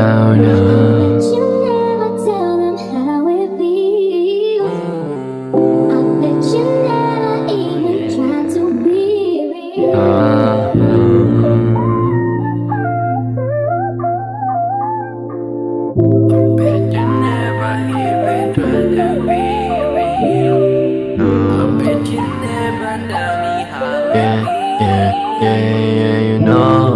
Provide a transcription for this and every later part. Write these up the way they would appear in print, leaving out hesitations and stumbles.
no, no. Bet you never tell them how it feels. I bet you never even try to be real. Bet you never even try to be real. I bet you never tell me how it Yeah, feels. yeah, you know.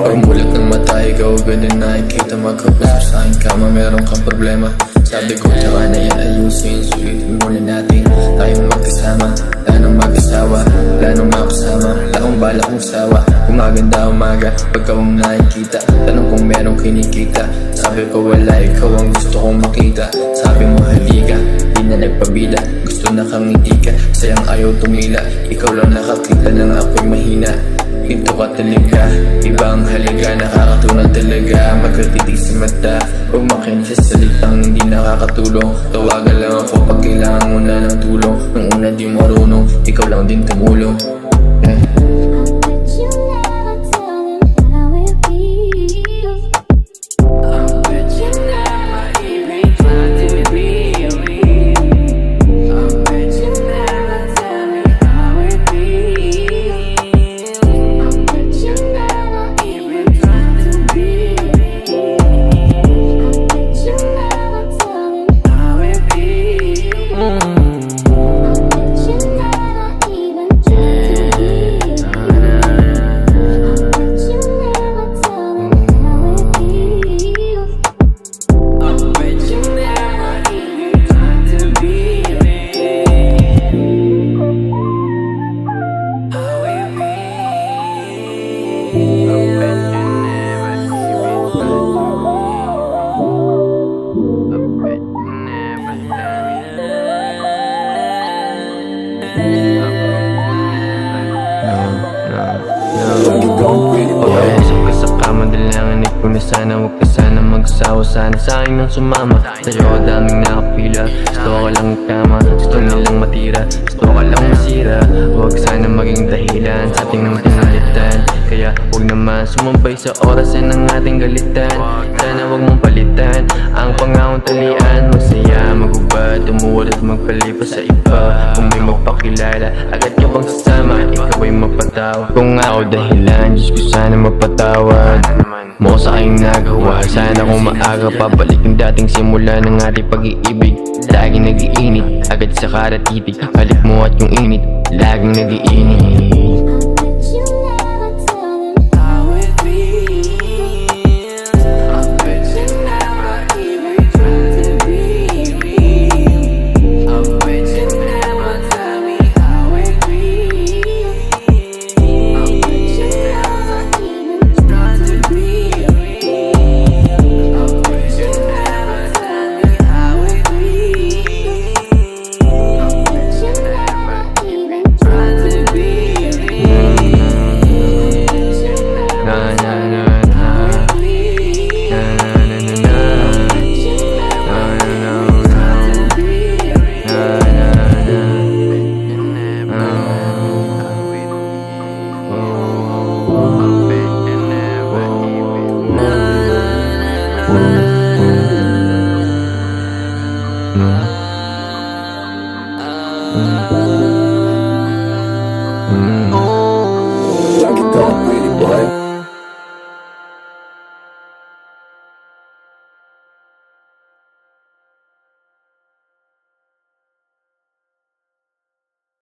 Pag mulat ng mata, ikaw agad na nakikita. Magkapasok sa aking kama, meron kang problema. Sabi ko, tsaka na yan ayusin. Sulitin muna natin, tayong magkasama. Planong mag-asawa, planong makasama. Laong bala kong sawa, gumaganda umaga pagka mong nakikita. Tanong kung merong kinikita. Sabi ko wala, ikaw ang gusto kong makita. Sabi mo halika, di na nagpabila. Gusto na kang hindi ka, sayang ayaw tumila. Ikaw lang nakakita nang ako'y mahina. Ito ka talaga, iba ang halaga. Nakakatunan talaga, magkatitig sa mata. Huwag makinig sa salitang hindi nakakatulong. Tawagan lang ako pag kailangan mo na ng tulong. Nung una di marunong, ikaw lang din tumulong. Yeah. I bet you never tell them how it feels. I bet you never tell me how it feels. I bet you never even try to be real. I bet you never tell them How it feels. I bet you never even try to be real. I bet you never tell them how it feels. I bet you never even try to be real. How it feels. I bet you never even try to be real. I bet you never tell me. Pagpasok ka sa kama, dalanganig ko na sana. Huwag ka sana mag-asawa, sana sa akin nang sumama. Sa'yo ka daming nakapila, gusto ko lang ikama. Gusto nilang matira, gusto ka lang masira. Huwag sana maging dahilan sa ating nang pinalitan. Kaya huwag naman sumabay sa orasan ng ating galitan. Sana huwag mong palitan ang pangakong talian. Magsaya, magubad, umuwal at magpalipas sa iba. Kung may magpakilala, agad ka bang sasama? Ikaw ay mapatawa. Kung ako dahilan, Diyos ko sana mapatawad mo sa aking nagawa. Sana kung maaga pabalik ang dating simula ng ating pag-iibig. Laging nag-iinit, agad sa karatitig. Halik mo at yung init, laging nag-iinit. How it feels. I bet you never even try to be real. I bet you never tell me how it feels. I bet you never even try to be real. I bet you never tell me how it feels. I bet you never even try to be real. Na na na na na na na na na